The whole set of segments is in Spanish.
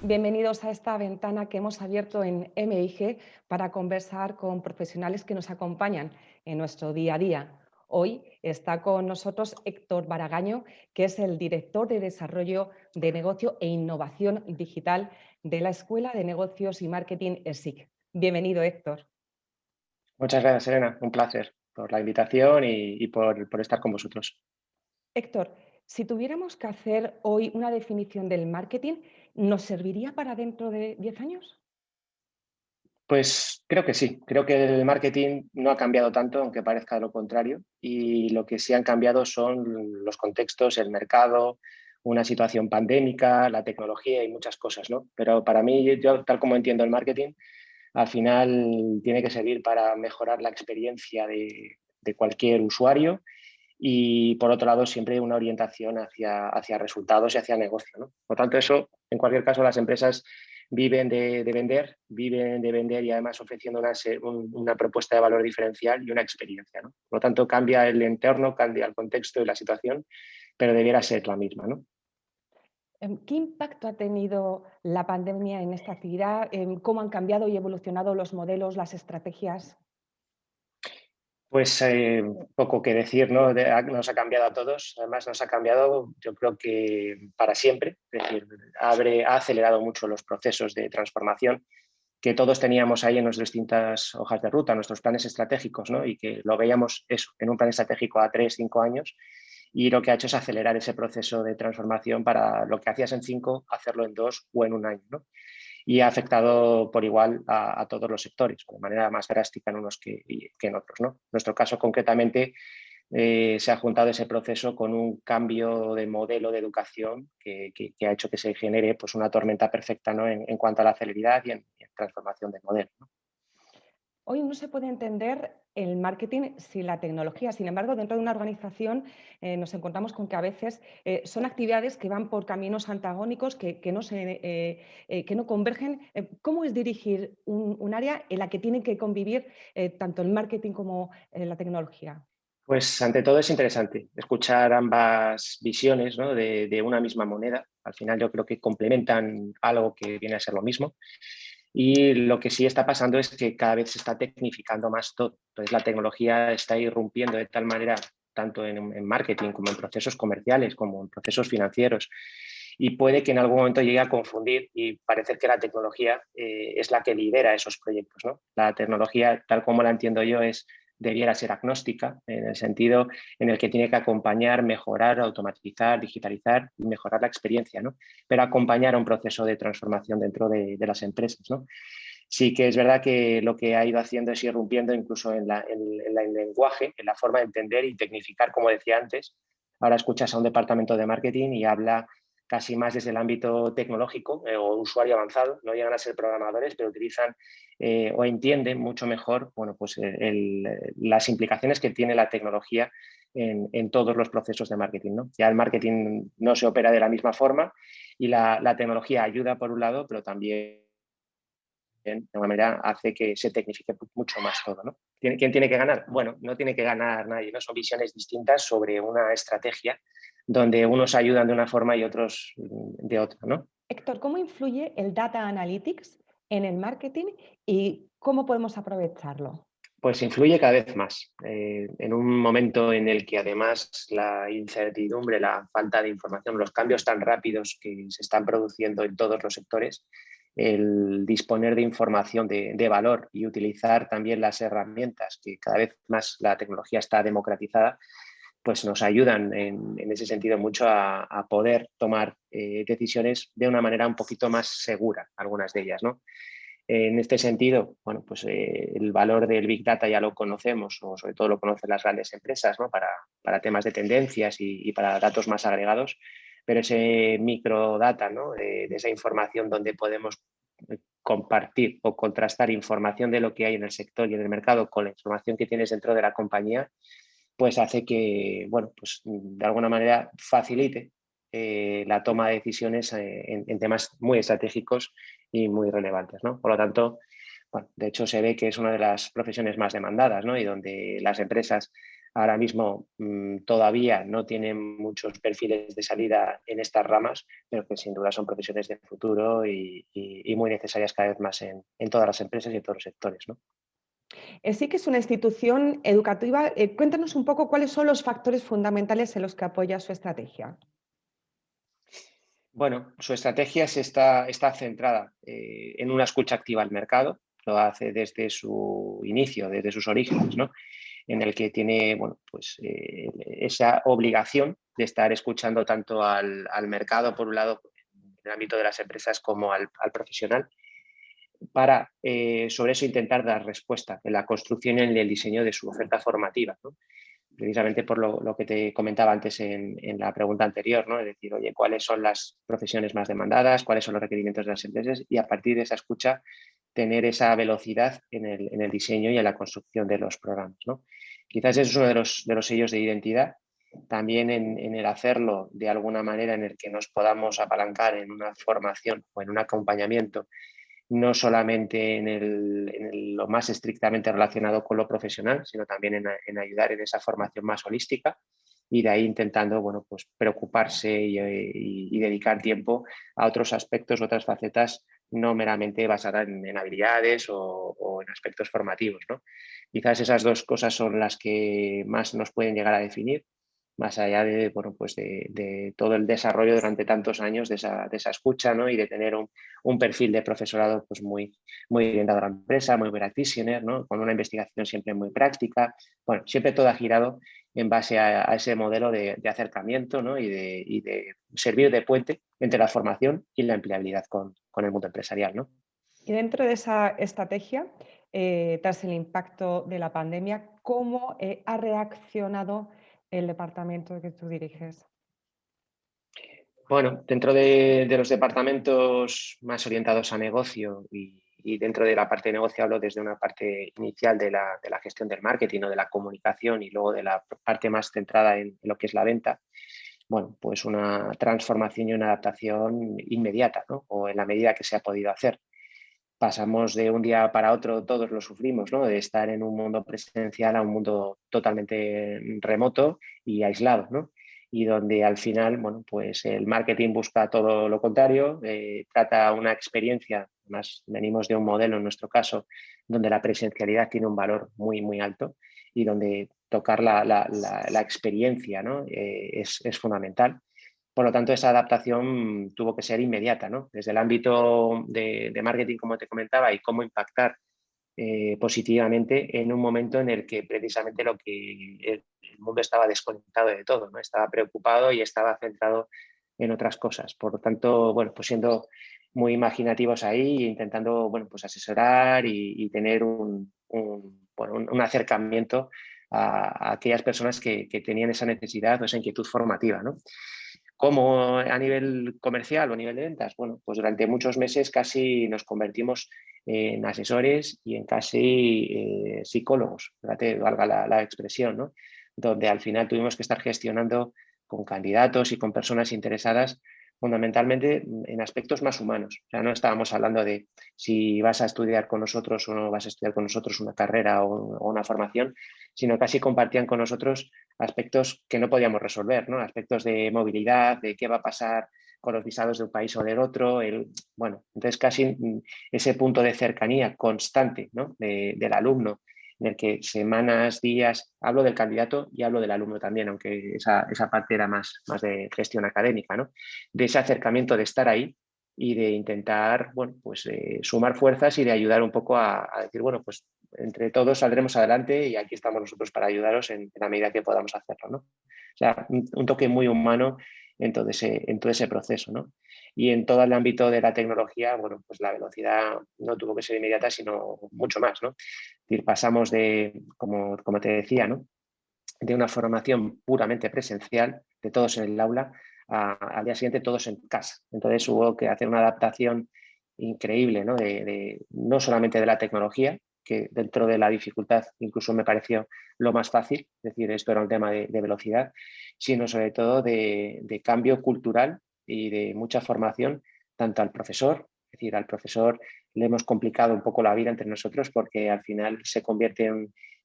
Bienvenidos a esta ventana que hemos abierto en MIG para conversar con profesionales que nos acompañan en nuestro día a día. Hoy está con nosotros Héctor Baragaño, que es el director de Desarrollo de Negocio e Innovación Digital de la Escuela de Negocios y Marketing ESIC. Bienvenido, Héctor. Muchas gracias, Elena. Un placer por la invitación y por estar con vosotros. Héctor, si tuviéramos que hacer hoy una definición del marketing, ¿nos serviría para dentro de 10 años? Pues creo que sí. Creo que el marketing no ha cambiado tanto, aunque parezca lo contrario. Y lo que sí han cambiado son los contextos, el mercado, una situación pandémica, la tecnología y muchas cosas, ¿no? Pero para mí, yo tal como entiendo el marketing, al final tiene que servir para mejorar la experiencia de cualquier usuario y, por otro lado, siempre una orientación hacia resultados y hacia negocio, ¿no? Por tanto, eso, en cualquier caso, las empresas viven de vender y además ofreciendo una propuesta de valor diferencial y una experiencia, ¿no? Por lo tanto, cambia el entorno, cambia el contexto y la situación, pero debiera ser la misma, ¿no? ¿Qué impacto ha tenido la pandemia en esta actividad? ¿Cómo han cambiado y evolucionado los modelos, las estrategias? Pues poco que decir, ¿no? Nos ha cambiado a todos, además nos ha cambiado yo creo que para siempre, es decir, ha acelerado mucho los procesos de transformación que todos teníamos ahí en nuestras distintas hojas de ruta, nuestros planes estratégicos, ¿no? Y que lo veíamos eso, en un plan estratégico a 3, 5 años, y lo que ha hecho es acelerar ese proceso de transformación para lo que hacías en 5, hacerlo en 2 o en un año, ¿no? Y ha afectado por igual a todos los sectores, de manera más drástica en unos que en otros, ¿no? En nuestro caso, concretamente, se ha juntado ese proceso con un cambio de modelo de educación que ha hecho que se genere pues, una tormenta perfecta, ¿no? En cuanto a la celeridad y en transformación del modelo, ¿no? Hoy no se puede entender el marketing sin la tecnología. Sin embargo, dentro de una organización nos encontramos con que a veces son actividades que van por caminos antagónicos, que no convergen. ¿Cómo es dirigir un área en la que tienen que convivir tanto el marketing como la tecnología? Pues ante todo es interesante escuchar ambas visiones, ¿no? de una misma moneda. Al final yo creo que complementan algo que viene a ser lo mismo. Y lo que sí está pasando es que cada vez se está tecnificando más todo. Entonces la tecnología está irrumpiendo de tal manera, tanto en marketing como en procesos comerciales, como en procesos financieros. Y puede que en algún momento llegue a confundir y parecer que la tecnología es la que lidera esos proyectos, ¿no? La tecnología, tal como la entiendo yo, debiera ser agnóstica, en el sentido en el que tiene que acompañar, mejorar, automatizar, digitalizar y mejorar la experiencia, ¿no? Pero acompañar a un proceso de transformación dentro de las empresas, ¿no? Sí que es verdad que lo que ha ido haciendo es ir rompiendo incluso en el lenguaje, en la forma de entender y tecnificar, como decía antes. Ahora escuchas a un departamento de marketing y habla casi más desde el ámbito tecnológico o usuario avanzado, no llegan a ser programadores, pero utilizan o entienden mucho mejor, bueno, pues las implicaciones que tiene la tecnología en todos los procesos de marketing, ¿no? Ya el marketing no se opera de la misma forma y la tecnología ayuda por un lado, pero también de alguna manera hace que se tecnifique mucho más todo, ¿no? ¿Quién tiene que ganar? Bueno, no tiene que ganar nadie, ¿no? Son visiones distintas sobre una estrategia donde unos ayudan de una forma y otros de otra, ¿no? Héctor, ¿cómo influye el data analytics en el marketing y cómo podemos aprovecharlo? Pues influye cada vez más. En un momento en el que además la incertidumbre, la falta de información, los cambios tan rápidos que se están produciendo en todos los sectores, el disponer de información de valor y utilizar también las herramientas que cada vez más la tecnología está democratizada, pues nos ayudan en ese sentido mucho a poder tomar decisiones de una manera un poquito más segura, algunas de ellas, ¿no? En este sentido, bueno, pues el valor del Big Data ya lo conocemos, o sobre todo lo conocen las grandes empresas, ¿no? Para temas de tendencias y para datos más agregados, pero ese microdata, ¿no? De esa información donde podemos compartir o contrastar información de lo que hay en el sector y en el mercado con la información que tienes dentro de la compañía, pues hace que, bueno, pues de alguna manera facilite la toma de decisiones en temas muy estratégicos y muy relevantes, ¿no? Por lo tanto, bueno, de hecho se ve que es una de las profesiones más demandadas, ¿no? Y donde las empresas ahora mismo todavía no tienen muchos perfiles de salida en estas ramas, pero que sin duda son profesiones de futuro y muy necesarias cada vez más en todas las empresas y en todos los sectores, ¿no? Sí que es una institución educativa. Cuéntanos un poco cuáles son los factores fundamentales en los que apoya su estrategia. Bueno, su estrategia está centrada en una escucha activa al mercado, lo hace desde su inicio, desde sus orígenes, ¿no? En el que tiene, bueno, pues, esa obligación de estar escuchando tanto al mercado, por un lado, en el ámbito de las empresas, como al profesional, para sobre eso intentar dar respuesta en la construcción y en el diseño de su oferta formativa, ¿no? Precisamente por lo que te comentaba antes en la pregunta anterior, ¿no? Es decir, oye, ¿cuáles son las profesiones más demandadas? ¿Cuáles son los requerimientos de las empresas? Y a partir de esa escucha, tener esa velocidad en el diseño y en la construcción de los programas, ¿no? Quizás eso es uno de los sellos de identidad. También en el hacerlo de alguna manera en el que nos podamos apalancar en una formación o en un acompañamiento no solamente lo más estrictamente relacionado con lo profesional, sino también en ayudar en esa formación más holística y de ahí intentando, bueno, pues preocuparse y dedicar tiempo a otros aspectos, otras facetas no meramente basadas en habilidades o en aspectos formativos, ¿no? Quizás esas dos cosas son las que más nos pueden llegar a definir, más allá de, bueno, pues de todo el desarrollo durante tantos años de esa escucha, ¿no? Y de tener un perfil de profesorado pues muy orientado a la empresa, muy practitioner, ¿no? Con una investigación siempre muy práctica. Bueno, siempre todo ha girado en base a ese modelo de acercamiento, ¿no? Y de servir de puente entre la formación y la empleabilidad con el mundo empresarial, ¿no? Y dentro de esa estrategia, tras el impacto de la pandemia, ¿cómo ha reaccionado el departamento que tú diriges? Bueno, dentro de los departamentos más orientados a negocio y dentro de la parte de negocio hablo desde una parte inicial de la gestión del marketing o de la comunicación y luego de la parte más centrada en lo que es la venta, bueno, pues una transformación y una adaptación inmediata, ¿no? O en la medida que se ha podido hacer. Pasamos de un día para otro, todos lo sufrimos, ¿no? De estar en un mundo presencial a un mundo totalmente remoto y aislado, ¿no? Y donde al final, bueno, pues el marketing busca todo lo contrario, trata una experiencia, más venimos de un modelo en nuestro caso, donde la presencialidad tiene un valor muy alto y donde tocar la experiencia, ¿no? Es fundamental. Por lo tanto, esa adaptación tuvo que ser inmediata, ¿no? Desde el ámbito de marketing, como te comentaba, y cómo impactar positivamente en un momento en el que precisamente el mundo estaba desconectado de todo, ¿no? Estaba preocupado y estaba centrado en otras cosas. Por lo tanto, bueno, pues siendo muy imaginativos ahí e intentando, bueno, pues asesorar y tener bueno, un acercamiento a aquellas personas que tenían esa necesidad o esa inquietud formativa, ¿no? Como a nivel comercial o a nivel de ventas, bueno, pues durante muchos meses casi nos convertimos en asesores y en casi psicólogos, valga la expresión, ¿no? Donde al final tuvimos que estar gestionando con candidatos y con personas interesadas fundamentalmente en aspectos más humanos. O sea, no estábamos hablando de si vas a estudiar con nosotros o no vas a estudiar con nosotros una carrera o una formación, sino casi compartían con nosotros aspectos que no podíamos resolver, ¿no? Aspectos de movilidad, de qué va a pasar con los visados de un país o del otro. Bueno, entonces casi ese punto de cercanía constante, ¿no? Del alumno, en el que semanas, días, hablo del candidato y hablo del alumno también, aunque esa parte era más de gestión académica, ¿no? De ese acercamiento, de estar ahí y de intentar, bueno, pues sumar fuerzas y de ayudar un poco a decir, bueno, pues entre todos saldremos adelante y aquí estamos nosotros para ayudaros en la medida que podamos hacerlo, ¿no? O sea, un toque muy humano en todo ese proceso, ¿no? Y en todo el ámbito de la tecnología, bueno, pues la velocidad no tuvo que ser inmediata, sino mucho más, ¿no? Es decir, pasamos de, como te decía, ¿no? De una formación puramente presencial, de todos en el aula, al día siguiente todos en casa. Entonces hubo que hacer una adaptación increíble, ¿no? No solamente de la tecnología, que dentro de la dificultad incluso me pareció lo más fácil, es decir, esto era un tema de velocidad, sino sobre todo de cambio cultural y de mucha formación, tanto al profesor, es decir, al profesor le hemos complicado un poco la vida entre nosotros porque al final se convierte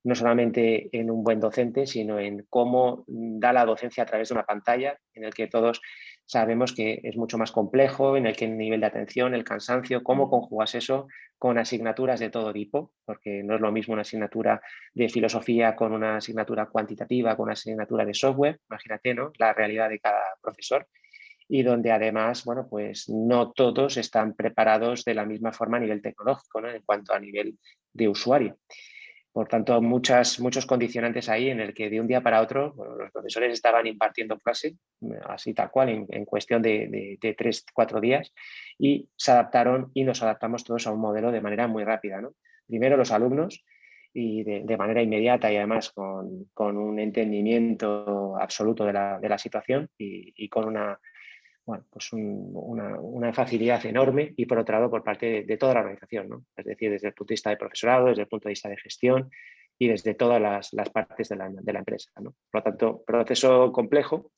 no solamente en un buen docente, sino en cómo da la docencia a través de una pantalla, en el que todos sabemos que es mucho más complejo, en el que el nivel de atención, el cansancio, cómo conjugas eso con asignaturas de todo tipo, porque no es lo mismo una asignatura de filosofía con una asignatura cuantitativa, con una asignatura de software, imagínate, ¿no? La realidad de cada profesor y donde además, bueno, pues no todos están preparados de la misma forma a nivel tecnológico, ¿no? En cuanto a nivel de usuario. Por tanto, muchos condicionantes ahí en el que de un día para otro, bueno, los profesores estaban impartiendo clase, así tal cual, en cuestión de 3, 4 días, y se adaptaron y nos adaptamos todos a un modelo de manera muy rápida, ¿no? Primero los alumnos y de manera inmediata y además con un entendimiento absoluto de la situación y con una, bueno, pues una facilidad enorme y por otro lado por parte de toda la organización, ¿no? Es decir, desde el punto de vista de profesorado, desde el punto de vista de gestión y desde todas las partes de la empresa, ¿no? Por lo tanto, proceso complejo,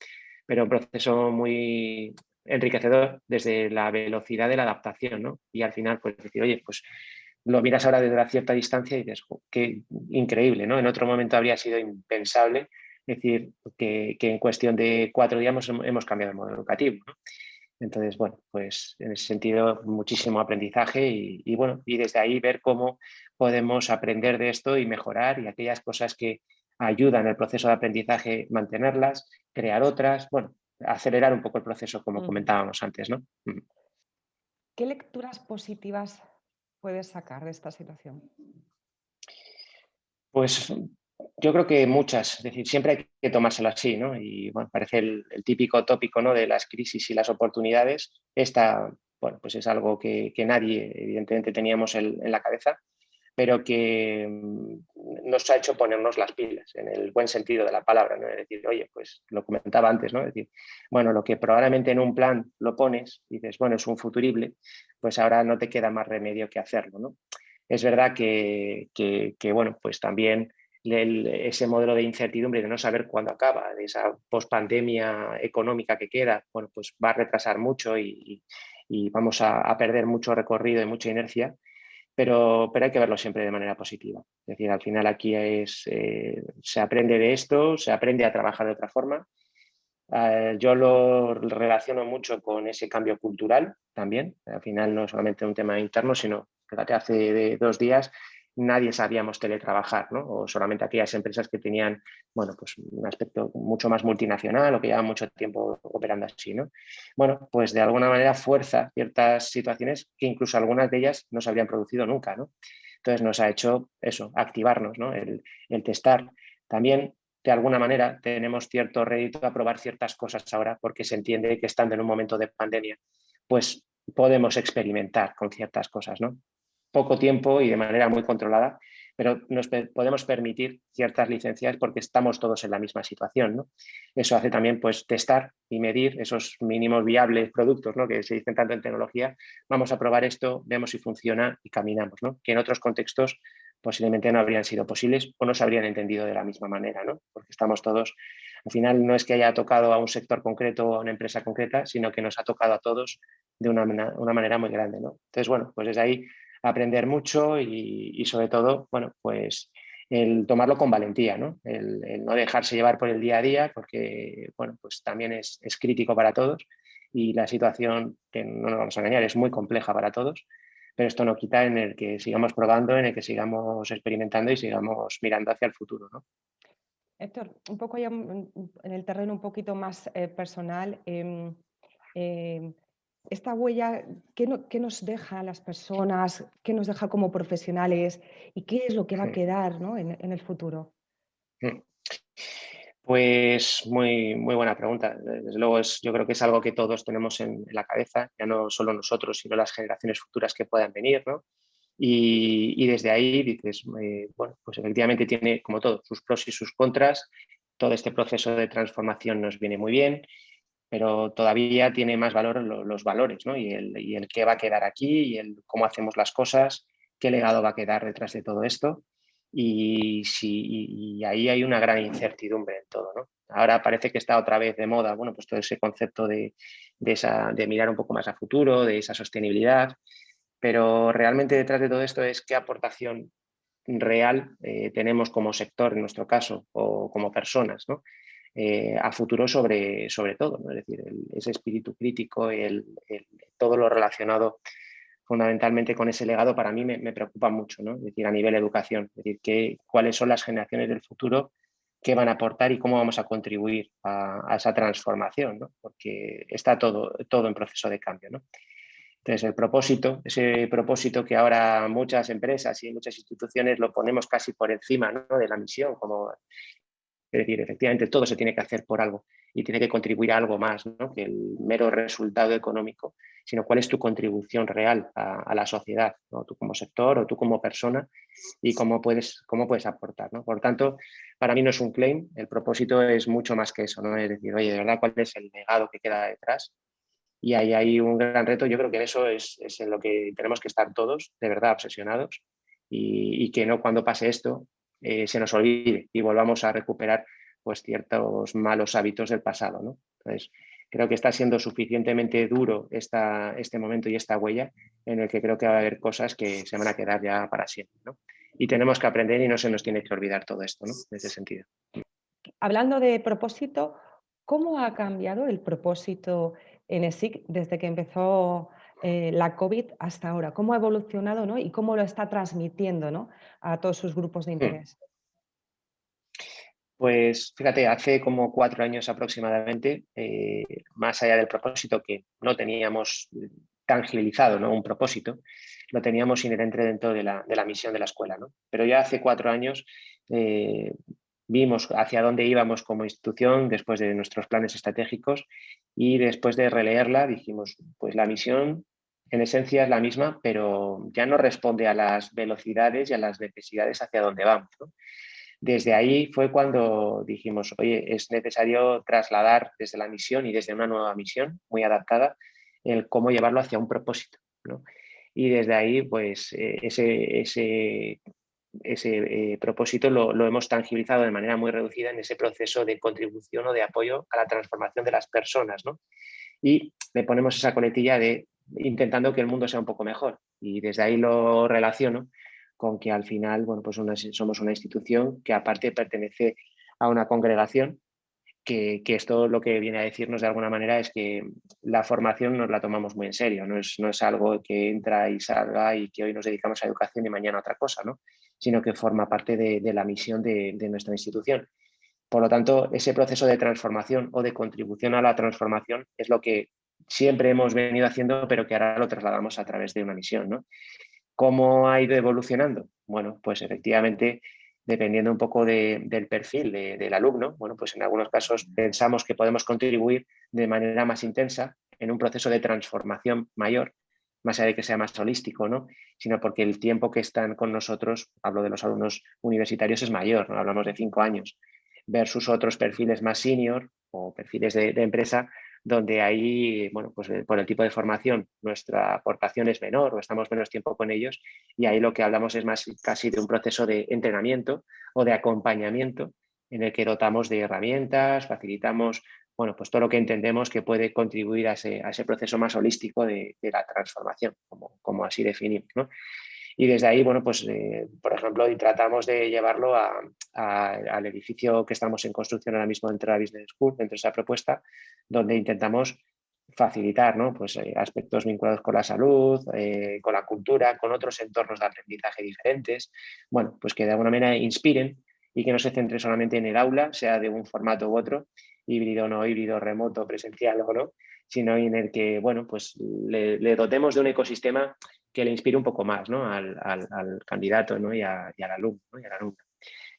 pero un proceso muy enriquecedor desde la velocidad de la adaptación, ¿no? Y al final, pues decir, oye, pues lo miras ahora desde una cierta distancia y dices, "Jo, qué increíble, ¿no? En otro momento habría sido impensable decir que en cuestión de 4 días hemos cambiado el modelo educativo, ¿no? Entonces, bueno, pues en ese sentido, muchísimo aprendizaje y bueno, y desde ahí ver cómo podemos aprender de esto y mejorar y aquellas cosas que ayudan el proceso de aprendizaje, mantenerlas, crear otras, bueno, acelerar un poco el proceso, como Ujú. comentábamos antes, ¿no? ¿Qué lecturas positivas puedes sacar de esta situación? Pues yo creo que muchas, es decir, siempre hay que tomárselo así, ¿no? Y bueno, parece el típico tópico, ¿no? De las crisis y las oportunidades. Esta, bueno, pues es algo que nadie, evidentemente, teníamos en la cabeza, pero que nos ha hecho ponernos las pilas, en el buen sentido de la palabra, ¿no? Es decir, oye, pues lo comentaba antes, ¿no? Es decir, bueno, lo que probablemente en un plan lo pones, y dices, bueno, es un futurible, pues ahora no te queda más remedio que hacerlo, ¿no? Es verdad que bueno, pues también ese modelo de incertidumbre de no saber cuándo acaba, de esa pospandemia económica que queda, bueno, pues va a retrasar mucho y vamos a perder mucho recorrido y mucha inercia, pero hay que verlo siempre de manera positiva. Es decir, al final aquí se aprende de esto, se aprende a trabajar de otra forma. Yo lo relaciono mucho con ese cambio cultural también. Al final no es solamente un tema interno, sino que hace de 2 días nadie sabíamos teletrabajar, ¿no? O solamente aquellas empresas que tenían, bueno, pues un aspecto mucho más multinacional o que llevaban mucho tiempo operando así, ¿no? Bueno, pues de alguna manera fuerza ciertas situaciones que incluso algunas de ellas no se habrían producido nunca, ¿no? Entonces nos ha hecho eso, activarnos, ¿no? El testar. También de alguna manera tenemos cierto rédito a probar ciertas cosas ahora porque se entiende que estando en un momento de pandemia, pues podemos experimentar con ciertas cosas, ¿no? Poco tiempo y de manera muy controlada, pero podemos permitir ciertas licencias porque estamos todos en la misma situación, ¿no? Eso hace también pues testar y medir esos mínimos viables productos, ¿no? Que se dicen tanto en tecnología. Vamos a probar esto, vemos si funciona y caminamos, ¿no? Que en otros contextos posiblemente no habrían sido posibles o no se habrían entendido de la misma manera, ¿no? Porque estamos todos, al final no es que haya tocado a un sector concreto o a una empresa concreta, sino que nos ha tocado a todos de una manera muy grande, ¿no? Entonces, bueno, pues desde ahí aprender mucho y sobre todo, bueno, pues el tomarlo con valentía, ¿no? El no dejarse llevar por el día a día, porque, bueno, pues también es crítico para todos y la situación, que no nos vamos a engañar, es muy compleja para todos, pero esto no quita en el que sigamos probando, en el que sigamos experimentando y sigamos mirando hacia el futuro, ¿no? Héctor, un poco ya en el terreno un poquito más personal, em, esta huella, ¿qué nos deja a las personas? ¿Qué nos deja como profesionales? ¿Y qué es lo que va a quedar, ¿no? en el futuro? Pues muy buena pregunta. Desde luego yo creo que es algo que todos tenemos en la cabeza, ya no solo nosotros, sino las generaciones futuras que puedan venir, ¿no? Y desde ahí dices, bueno, pues efectivamente tiene, como todo, sus pros y sus contras. Todo este proceso de transformación nos viene muy bien, pero todavía tiene más valor los valores, ¿no? Y el qué va a quedar aquí, y el cómo hacemos las cosas, qué legado va a quedar detrás de todo esto. Y ahí hay una gran incertidumbre en todo, ¿no? Ahora parece que está otra vez de moda, bueno, pues todo ese concepto de mirar un poco más a futuro, de esa sostenibilidad, pero realmente detrás de todo esto es qué aportación real tenemos como sector, en nuestro caso, o como personas, ¿no? A futuro sobre todo, ¿no? Es decir, ese espíritu crítico, todo lo relacionado fundamentalmente con ese legado para mí me preocupa mucho, ¿no? Es decir, a nivel educación, es decir, cuáles son las generaciones del futuro que van a aportar y cómo vamos a contribuir a esa transformación, ¿no? Porque está todo en proceso de cambio, ¿no? Entonces, ese propósito que ahora muchas empresas y muchas instituciones lo ponemos casi por encima, ¿no? De la misión, como es decir, efectivamente todo se tiene que hacer por algo y tiene que contribuir a algo más, ¿no? Que el mero resultado económico, sino cuál es tu contribución real a la sociedad, ¿no? Tú como sector o tú como persona y cómo puedes aportar, ¿no? Por tanto, para mí no es un claim, el propósito es mucho más que eso, ¿no? Es decir, oye, de verdad, ¿cuál es el legado que queda detrás? Y ahí hay un gran reto. Yo creo que eso es en lo que tenemos que estar todos, de verdad, obsesionados y que no cuando pase esto se nos olvide y volvamos a recuperar pues, ciertos malos hábitos del pasado, ¿no? Entonces, creo que está siendo suficientemente duro este momento y esta huella en el que creo que va a haber cosas que se van a quedar ya para siempre, ¿no? Y tenemos que aprender y no se nos tiene que olvidar todo esto, ¿no? En ese sentido. Hablando de propósito, ¿cómo ha cambiado el propósito en ESIC desde que empezó la COVID hasta ahora? ¿Cómo ha evolucionado, ¿no? Y cómo lo está transmitiendo, ¿no? A todos sus grupos de Hmm. interés? Pues fíjate, hace como 4 años aproximadamente, más allá del propósito que no teníamos tangibilizado, ¿no? Un propósito, lo teníamos inherente dentro de la misión de la escuela, ¿no? Pero ya hace 4 años eh, vimos hacia dónde íbamos como institución después de nuestros planes estratégicos y después de releerla dijimos, pues la misión en esencia es la misma, pero ya no responde a las velocidades y a las necesidades hacia dónde vamos, ¿no? Desde ahí fue cuando dijimos, oye, es necesario trasladar desde la misión y desde una nueva misión muy adaptada el cómo llevarlo hacia un propósito, ¿no? Y desde ahí, pues, ese propósito lo hemos tangibilizado de manera muy reducida en ese proceso de contribución o de apoyo a la transformación de las personas, ¿no? Y le ponemos esa coletilla de intentando que el mundo sea un poco mejor. Y desde ahí lo relaciono con que al final, bueno, pues somos una institución que aparte pertenece a una congregación que esto lo que viene a decirnos de alguna manera es que la formación nos la tomamos muy en serio, no es algo que entra y salga y que hoy nos dedicamos a educación y mañana a otra cosa, ¿no? Sino que forma parte de la misión de nuestra institución. Por lo tanto, ese proceso de transformación o de contribución a la transformación es lo que siempre hemos venido haciendo, pero que ahora lo trasladamos a través de una misión, ¿no? ¿Cómo ha ido evolucionando? Bueno, pues efectivamente, dependiendo un poco del perfil del alumno, bueno, pues en algunos casos pensamos que podemos contribuir de manera más intensa en un proceso de transformación mayor, más allá de que sea más holístico, ¿no? Sino porque el tiempo que están con nosotros, hablo de los alumnos universitarios, es mayor, ¿no? Hablamos de 5 años, versus otros perfiles más senior o perfiles de empresa donde ahí, bueno, pues por el tipo de formación nuestra aportación es menor o estamos menos tiempo con ellos y ahí lo que hablamos es más casi de un proceso de entrenamiento o de acompañamiento en el que dotamos de herramientas, facilitamos, bueno, pues todo lo que entendemos que puede contribuir a ese proceso más holístico de la transformación, como así definimos, ¿no? Y desde ahí, bueno, pues, por ejemplo, y tratamos de llevarlo al edificio que estamos en construcción ahora mismo dentro de la Business School, dentro de esa propuesta, donde intentamos facilitar, ¿no? Pues, aspectos vinculados con la salud, con la cultura, con otros entornos de aprendizaje diferentes, bueno, pues que de alguna manera inspiren y que no se centre solamente en el aula, sea de un formato u otro, híbrido o no híbrido, remoto, presencial o no, sino en el que, bueno, pues le dotemos de un ecosistema que le inspire un poco más, ¿no? al candidato, ¿no? y al alumno, ¿no? y al alumno.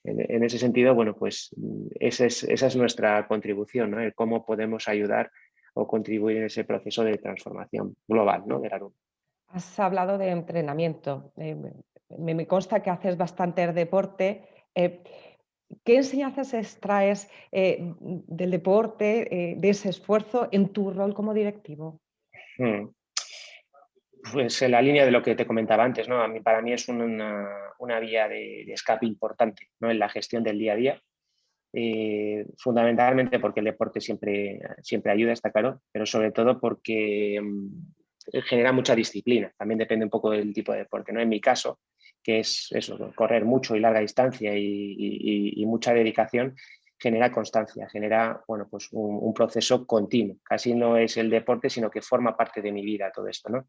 En ese sentido, bueno, pues esa es nuestra contribución, ¿no? El cómo podemos ayudar o contribuir en ese proceso de transformación global, ¿no? del alumno. Has hablado de entrenamiento. Me consta que haces bastante deporte. ¿Qué enseñanzas extraes del deporte, de ese esfuerzo en tu rol como directivo? Hmm. Pues en la línea de lo que te comentaba antes, ¿no? Para mí es una vía de escape importante, ¿no? En la gestión del día a día. Fundamentalmente porque el deporte siempre ayuda, está claro, pero sobre todo porque genera mucha disciplina. También depende un poco del tipo de deporte, ¿no? En mi caso, que es eso, ¿no? Correr mucho y larga distancia y mucha dedicación, genera constancia, genera, bueno, pues un proceso continuo. Casi no es el deporte, sino que forma parte de mi vida todo esto, ¿no?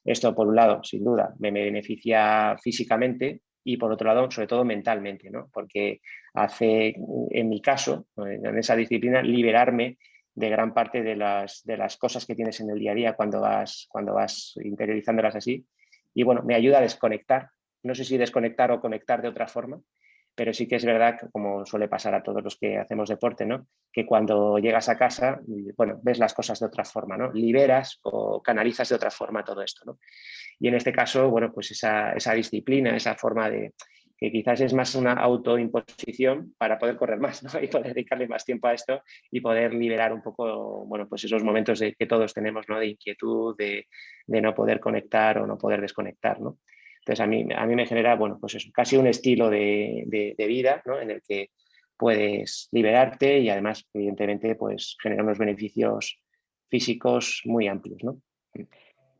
Esto, por un lado, sin duda, me beneficia físicamente y, por otro lado, sobre todo mentalmente, ¿no? Porque hace, en mi caso, en esa disciplina, liberarme de gran parte de las cosas que tienes en el día a día cuando vas interiorizándolas así. Y bueno, me ayuda a desconectar. No sé si desconectar o conectar de otra forma, pero sí que es verdad, que, como suele pasar a todos los que hacemos deporte, ¿no? Que cuando llegas a casa, bueno, ves las cosas de otra forma, ¿no? Liberas o canalizas de otra forma todo esto, ¿no? Y en este caso, bueno, pues esa disciplina, esa forma de que quizás es más una autoimposición para poder correr más, ¿no? Y poder dedicarle más tiempo a esto y poder liberar un poco, bueno, pues esos momentos que todos tenemos, ¿no? De inquietud, de no poder conectar o no poder desconectar, ¿no? Entonces a mí me genera, bueno, pues eso, casi un estilo de vida, ¿no? En el que puedes liberarte y además, evidentemente, pues genera unos beneficios físicos muy amplios, ¿no?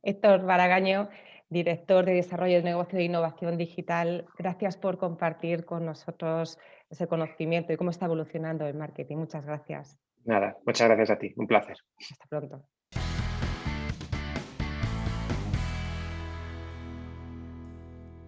Héctor Baragaño, director de Desarrollo de Negocio e Innovación Digital, gracias por compartir con nosotros ese conocimiento y cómo está evolucionando el marketing. Muchas gracias. Nada, muchas gracias a ti, un placer. Hasta pronto.